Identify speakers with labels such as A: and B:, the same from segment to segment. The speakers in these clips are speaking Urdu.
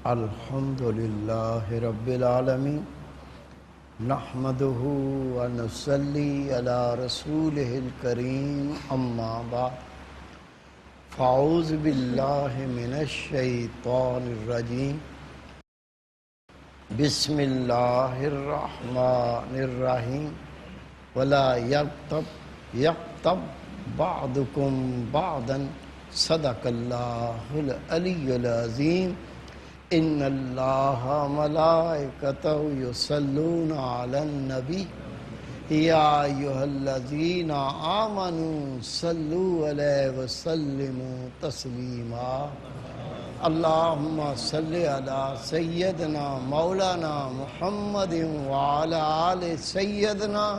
A: الحمد لله رب العالمين نحمده ونصلي على رسوله الكريم أما بعد فأعوذ بالله من الشيطان الرجيم بسم الله الرحمن الرحيم ولا يغتب بعضكم بعضا صدق الله العلي العظيم ان اللہ ملائکتہ یصلون علی النبی یا ایھا الذین آمنوا صلوا علیہ وسلموا تسلیما اللہم صلی علی سیدنا مولانا محمد وعلی آل سیدنا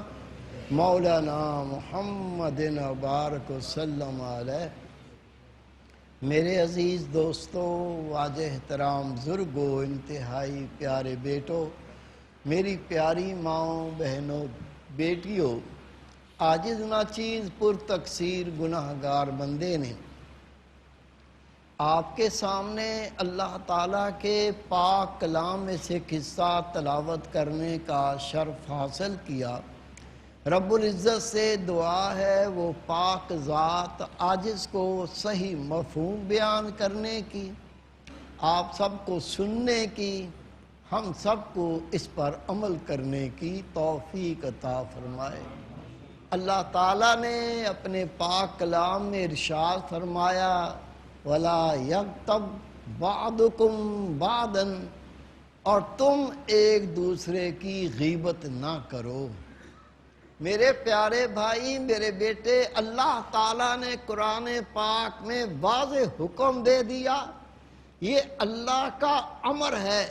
A: مولانا محمد وبارک وسلم علیہ۔ میرے عزیز دوستو، واجہ احترام بزرگو، انتہائی پیارے بیٹو، میری پیاری ماؤں، بہنوں، بیٹیوں، عاجز ناچیز پر تقصیر گناہگار بندے نے آپ کے سامنے اللہ تعالیٰ کے پاک کلام میں سے قصہ تلاوت کرنے کا شرف حاصل کیا۔ رب العزت سے دعا ہے وہ پاک ذات عاجز کو صحیح مفہوم بیان کرنے کی، آپ سب کو سننے کی، ہم سب کو اس پر عمل کرنے کی توفیق عطا فرمائے۔ اللہ تعالیٰ نے اپنے پاک کلام میں ارشاد فرمایا وَلَا يَغْتَبْ بَعْضُكُمْ بَعْضًا، اور تم ایک دوسرے کی غیبت نہ کرو۔ میرے پیارے بھائی، میرے بیٹے، اللہ تعالیٰ نے قرآن پاک میں واضح حکم دے دیا، یہ اللہ کا امر ہے،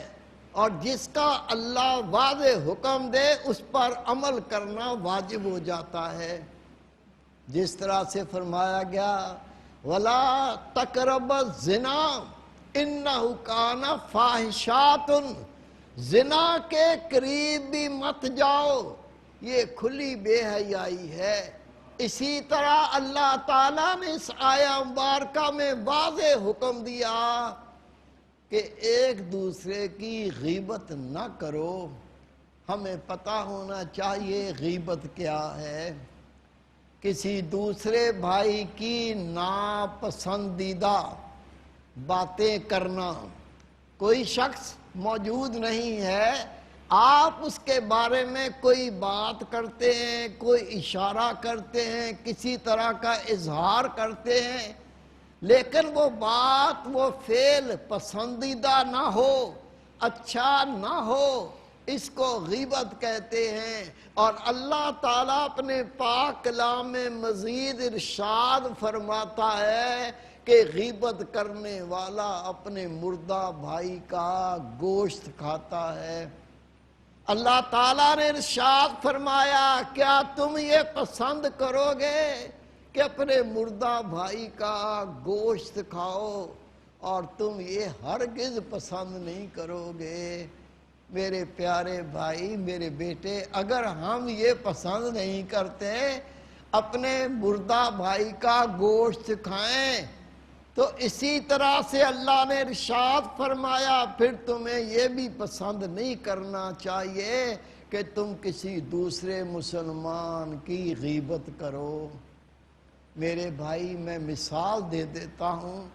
A: اور جس کا اللہ واضح حکم دے اس پر عمل کرنا واجب ہو جاتا ہے۔ جس طرح سے فرمایا گیا وَلَا تَقْرَبُوا الزِّنَا إِنَّهُ كَانَ فَاحِشَةً، زنا کے قریب بھی مت جاؤ، یہ کھلی بے حیائی ہے۔ اسی طرح اللہ تعالیٰ نے اس آیہ مبارکہ میں واضح حکم دیا کہ ایک دوسرے کی غیبت نہ کرو۔ ہمیں پتہ ہونا چاہیے غیبت کیا ہے۔ کسی دوسرے بھائی کی ناپسندیدہ باتیں کرنا۔ کوئی شخص موجود نہیں ہے، آپ اس کے بارے میں کوئی بات کرتے ہیں، کوئی اشارہ کرتے ہیں، کسی طرح کا اظہار کرتے ہیں، لیکن وہ بات، وہ فعل پسندیدہ نہ ہو، اچھا نہ ہو، اس کو غیبت کہتے ہیں۔ اور اللہ تعالیٰ اپنے پاک کلام میں مزید ارشاد فرماتا ہے کہ غیبت کرنے والا اپنے مردہ بھائی کا گوشت کھاتا ہے۔ اللہ تعالیٰ نے ارشاد فرمایا کیا تم یہ پسند کرو گے کہ اپنے مردہ بھائی کا گوشت کھاؤ؟ اور تم یہ ہرگز پسند نہیں کرو گے۔ میرے پیارے بھائی، میرے بیٹے، اگر ہم یہ پسند نہیں کرتے اپنے مردہ بھائی کا گوشت کھائیں، تو اسی طرح سے اللہ نے ارشاد فرمایا پھر تمہیں یہ بھی پسند نہیں کرنا چاہیے کہ تم کسی دوسرے مسلمان کی غیبت کرو۔ میرے بھائی، میں مثال دے دیتا ہوں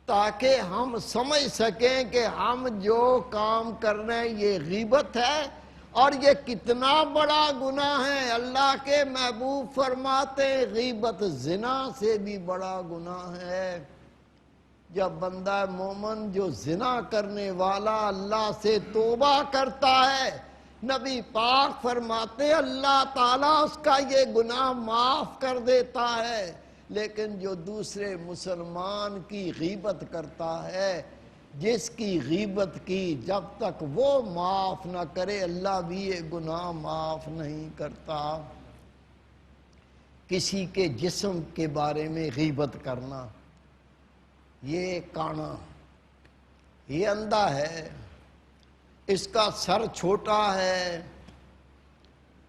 A: تاکہ ہم سمجھ سکیں کہ ہم جو کام کر رہے ہیں یہ غیبت ہے اور یہ کتنا بڑا گناہ ہے۔ اللہ کے محبوب فرماتے ہیں غیبت زنا سے بھی بڑا گناہ ہے۔ جب بندہ مومن جو زنا کرنے والا اللہ سے توبہ کرتا ہے، نبی پاک فرماتے ہیں اللہ تعالیٰ اس کا یہ گناہ معاف کر دیتا ہے۔ لیکن جو دوسرے مسلمان کی غیبت کرتا ہے، جس کی غیبت کی جب تک وہ معاف نہ کرے اللہ بھی یہ گناہ معاف نہیں کرتا۔ کسی کے جسم کے بارے میں غیبت کرنا، یہ کانا، یہ اندھا ہے، اس کا سر چھوٹا ہے،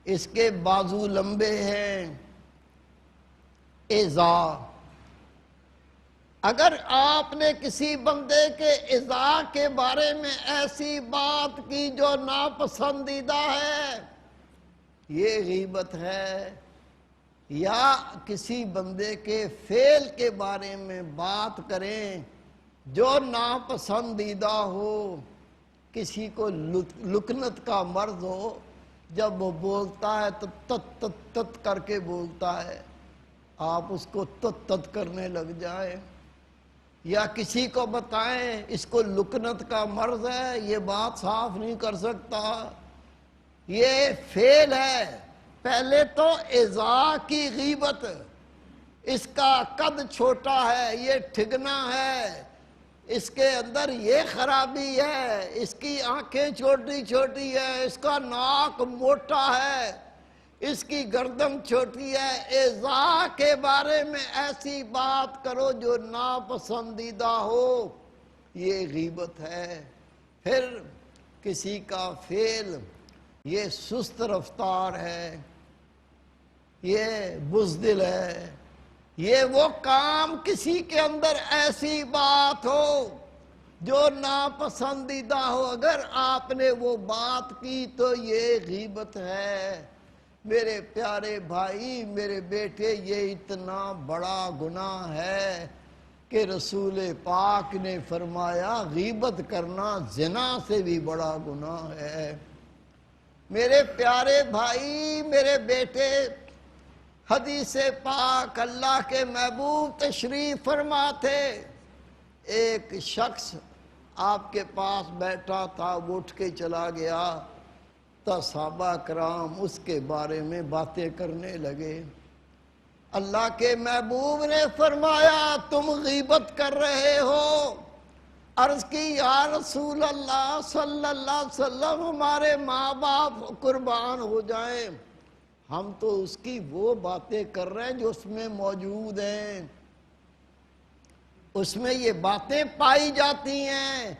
A: اس کے بازو لمبے ہیں، ایذا، اگر آپ نے کسی بندے کے اعضاء کے بارے میں ایسی بات کی جو ناپسندیدہ ہے، یہ غیبت ہے۔ یا کسی بندے کے فعل کے بارے میں بات کریں جو ناپسندیدہ ہو، کسی کو لکنت کا مرض ہو، جب وہ بولتا ہے تو تت تت تت کر کے بولتا ہے، آپ اس کو تت تت کرنے لگ جائیں، یا کسی کو بتائیں اس کو لکنت کا مرض ہے، یہ بات صاف نہیں کر سکتا، یہ فعل ہے۔ پہلے تو اعضاء کی غیبت، اس کا قد چھوٹا ہے، یہ ٹھگنا ہے، اس کے اندر یہ خرابی ہے، اس کی آنکھیں چھوٹی چھوٹی ہے، اس کا ناک موٹا ہے، اس کی گردن چھوٹی ہے۔ اعضاء کے بارے میں ایسی بات کرو جو ناپسندیدہ ہو، یہ غیبت ہے۔ پھر کسی کا فعل، یہ سست رفتار ہے، یہ بزدل ہے، یہ وہ کام کسی کے اندر ایسی بات ہو جو ناپسندیدہ ہو، اگر آپ نے وہ بات کی تو یہ غیبت ہے۔ میرے پیارے بھائی، میرے بیٹے، یہ اتنا بڑا گناہ ہے کہ رسول پاک نے فرمایا غیبت کرنا زنا سے بھی بڑا گناہ ہے۔ میرے پیارے بھائی، میرے بیٹے، حدیث پاک اللہ کے محبوب تشریف فرما تھے، ایک شخص آپ کے پاس بیٹھا تھا، وہ اٹھ کے چلا گیا تو صحابہ کرام اس کے بارے میں باتیں کرنے لگے۔ اللہ کے محبوب نے فرمایا تم غیبت کر رہے ہو۔ عرض کی یا رسول اللہ صلی اللہ علیہ وسلم، ہمارے ماں باپ قربان ہو جائیں، ہم تو اس کی وہ باتیں کر رہے ہیں جو اس میں موجود ہیں، اس میں یہ باتیں پائی جاتی ہیں۔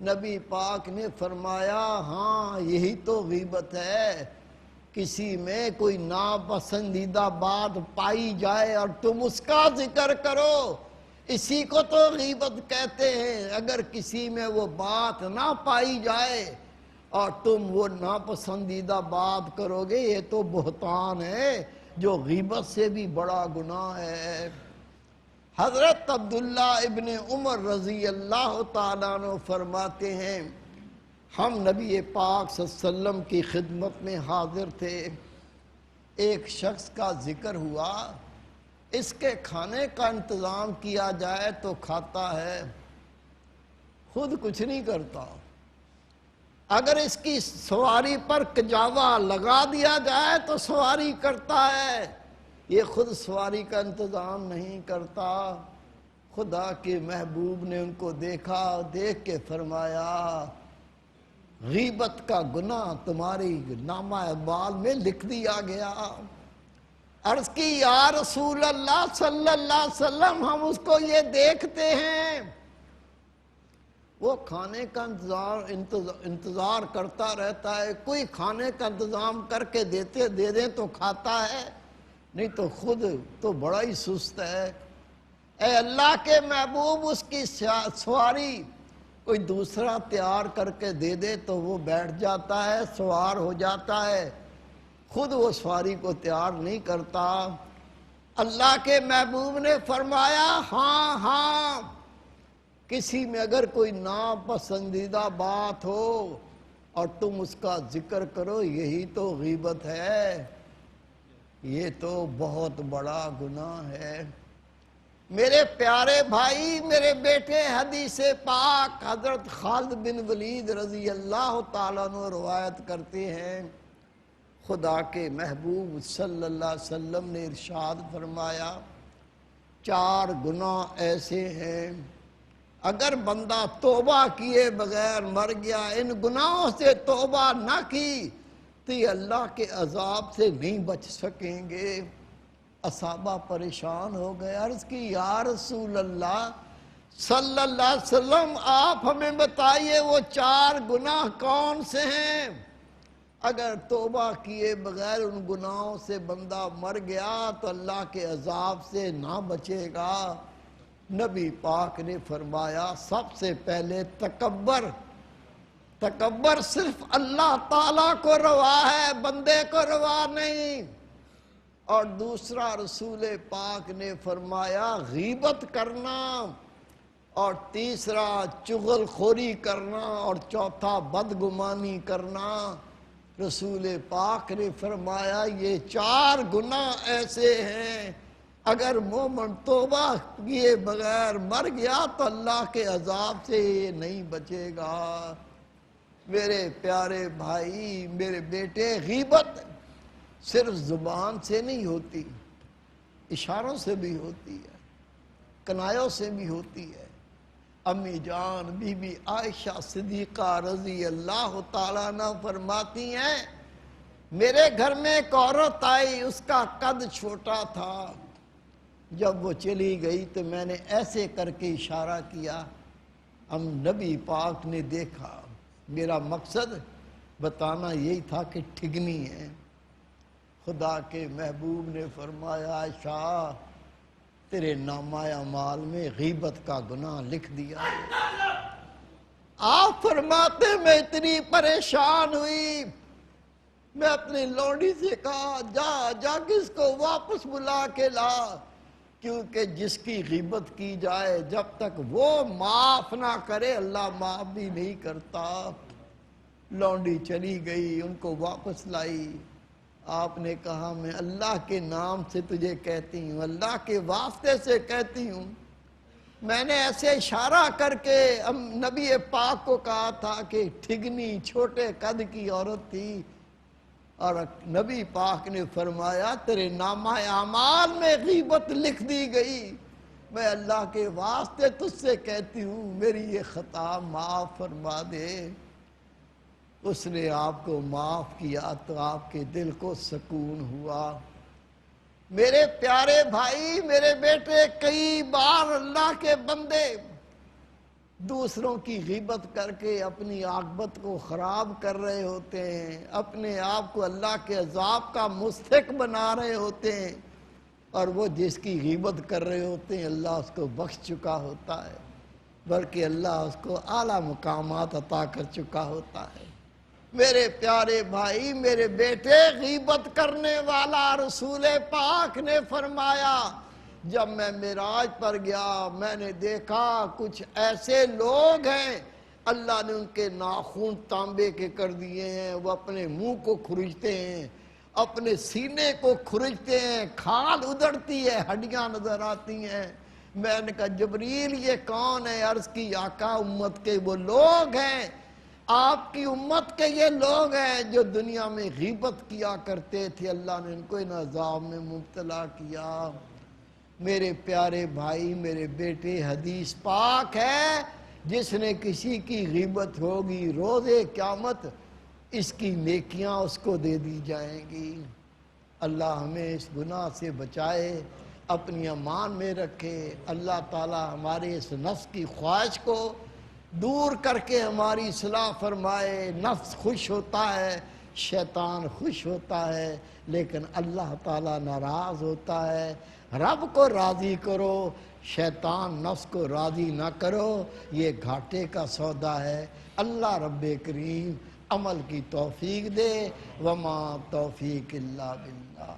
A: نبی پاک نے فرمایا ہاں یہی تو غیبت ہے، کسی میں کوئی ناپسندیدہ بات پائی جائے اور تم اس کا ذکر کرو، اسی کو تو غیبت کہتے ہیں۔ اگر کسی میں وہ بات نہ پائی جائے اور تم وہ ناپسندیدہ بات کرو گے، یہ تو بہتان ہے جو غیبت سے بھی بڑا گناہ ہے۔ حضرت عبداللہ ابن عمر رضی اللہ تعالیٰ عنہ فرماتے ہیں، ہم نبی پاک صلی اللہ علیہ وسلم کی خدمت میں حاضر تھے، ایک شخص کا ذکر ہوا، اس کے کھانے کا انتظام کیا جائے تو کھاتا ہے، خود کچھ نہیں کرتا، اگر اس کی سواری پر کجاوا لگا دیا جائے تو سواری کرتا ہے، یہ خود سواری کا انتظام نہیں کرتا۔ خدا کے محبوب نے ان کو دیکھا، دیکھ کے فرمایا غیبت کا گناہ تمہاری نامہ اعمال میں لکھ دیا گیا۔ عرض کی یا رسول اللہ صلی اللہ علیہ وسلم، ہم اس کو یہ دیکھتے ہیں، وہ کھانے کا انتظار کرتا رہتا ہے، کوئی کھانے کا انتظام کر کے دے دیں تو کھاتا ہے، نہیں تو خود تو بڑا ہی سست ہے۔ اے اللہ کے محبوب، اس کی سواری کوئی دوسرا تیار کر کے دے دے تو وہ بیٹھ جاتا ہے، سوار ہو جاتا ہے، خود وہ سواری کو تیار نہیں کرتا۔ اللہ کے محبوب نے فرمایا ہاں ہاں، کسی میں اگر کوئی ناپسندیدہ بات ہو اور تم اس کا ذکر کرو، یہی تو غیبت ہے، یہ تو بہت بڑا گناہ ہے۔ میرے پیارے بھائی، میرے بیٹے، حدیث پاک حضرت خالد بن ولید رضی اللہ تعالیٰ عنہ روایت کرتے ہیں، خدا کے محبوب صلی اللہ علیہ وسلم نے ارشاد فرمایا 4 گناہ ایسے ہیں، اگر بندہ توبہ کیے بغیر مر گیا، ان گناہوں سے توبہ نہ کی تو یہ اللہ کے عذاب سے نہیں بچ سکیں گے۔ صحابہ پریشان ہو گئے، عرض کی یا رسول اللہ صلی اللہ علیہ وسلم، آپ ہمیں بتائیے وہ 4 گناہ کون سے ہیں؟ اگر توبہ کیے بغیر ان گناہوں سے بندہ مر گیا تو اللہ کے عذاب سے نہ بچے گا۔ نبی پاک نے فرمایا سب سے پہلے تکبر صرف اللہ تعالیٰ کو روا ہے، بندے کو روا نہیں۔ اور دوسرا رسول پاک نے فرمایا غیبت کرنا، اور تیسرا چغل خوری کرنا، اور چوتھا بدگمانی کرنا۔ رسول پاک نے فرمایا یہ 4 گناہ ایسے ہیں اگر مومن توبہ کیے بغیر مر گیا تو اللہ کے عذاب سے یہ نہیں بچے گا۔ میرے پیارے بھائی، میرے بیٹے، غیبت صرف زبان سے نہیں ہوتی، اشاروں سے بھی ہوتی ہے، کنایوں سے بھی ہوتی ہے۔ امی جان بی بی عائشہ صدیقہ رضی اللہ تعالیٰ عنہ فرماتی ہیں میرے گھر میں ایک عورت آئی، اس کا قد چھوٹا تھا، جب وہ چلی گئی تو میں نے ایسے کر کے اشارہ کیا، نبی پاک نے دیکھا۔ میرا مقصد بتانا یہی تھا کہ ٹھگنی ہے۔ خدا کے محبوب نے فرمایا عائشہ تیرے نامہ اعمال میں غیبت کا گناہ لکھ دیا۔ آپ فرماتے میں اتنی پریشان ہوئی، میں اپنی لونڈی سے کہا جا کس کو واپس بلا کے لا، کیونکہ جس کی غیبت کی جائے جب تک وہ معاف نہ کرے اللہ معاف بھی نہیں کرتا۔ لونڈی چلی گئی، ان کو واپس لائی۔ آپ نے کہا میں اللہ کے نام سے تجھے کہتی ہوں، اللہ کے واسطے سے کہتی ہوں، میں نے ایسے اشارہ کر کے نبی پاک کو کہا تھا کہ ٹھگنی چھوٹے قد کی عورت تھی، اور نبی پاک نے فرمایا تیرے نامہ اعمال میں غیبت لکھ دی گئی، میں اللہ کے واسطے تجھ سے کہتی ہوں میری یہ خطا معاف فرما دے۔ اس نے آپ کو معاف کیا تو آپ کے دل کو سکون ہوا۔ میرے پیارے بھائی، میرے بیٹے، کئی بار اللہ کے بندے دوسروں کی غیبت کر کے اپنی عاقبت کو خراب کر رہے ہوتے ہیں، اپنے آپ کو اللہ کے عذاب کا مستحق بنا رہے ہوتے ہیں، اور وہ جس کی غیبت کر رہے ہوتے ہیں اللہ اس کو بخش چکا ہوتا ہے، بلکہ اللہ اس کو اعلیٰ مقامات عطا کر چکا ہوتا ہے۔ میرے پیارے بھائی، میرے بیٹے، غیبت کرنے والا رسول پاک نے فرمایا جب میں معراج پر گیا میں نے دیکھا کچھ ایسے لوگ ہیں اللہ نے ان کے ناخن تانبے کے کر دیے ہیں، وہ اپنے منہ کو کھرچتے ہیں، اپنے سینے کو کھرچتے ہیں، کھال ادڑتی ہے، ہڈیاں نظر آتی ہیں۔ میں نے کہا جبریل یہ کون ہے؟ عرض کی آقا امت کے وہ لوگ ہیں، آپ کی امت کے یہ لوگ ہیں جو دنیا میں غیبت کیا کرتے تھے، اللہ نے ان کو ان عذاب میں مبتلا کیا۔ میرے پیارے بھائی، میرے بیٹے، حدیث پاک ہے جس نے کسی کی غیبت ہوگی روز قیامت اس کی نیکیاں اس کو دے دی جائیں گی۔ اللہ ہمیں اس گناہ سے بچائے، اپنی امان میں رکھے۔ اللہ تعالی ہمارے اس نفس کی خواہش کو دور کر کے ہماری اصلاح فرمائے۔ نفس خوش ہوتا ہے، شیطان خوش ہوتا ہے، لیکن اللہ تعالیٰ ناراض ہوتا ہے۔ رب کو راضی کرو، شیطان نفس کو راضی نہ کرو، یہ گھاٹے کا سودا ہے۔ اللہ رب کریم عمل کی توفیق دے۔ وما توفیق الا باللہ۔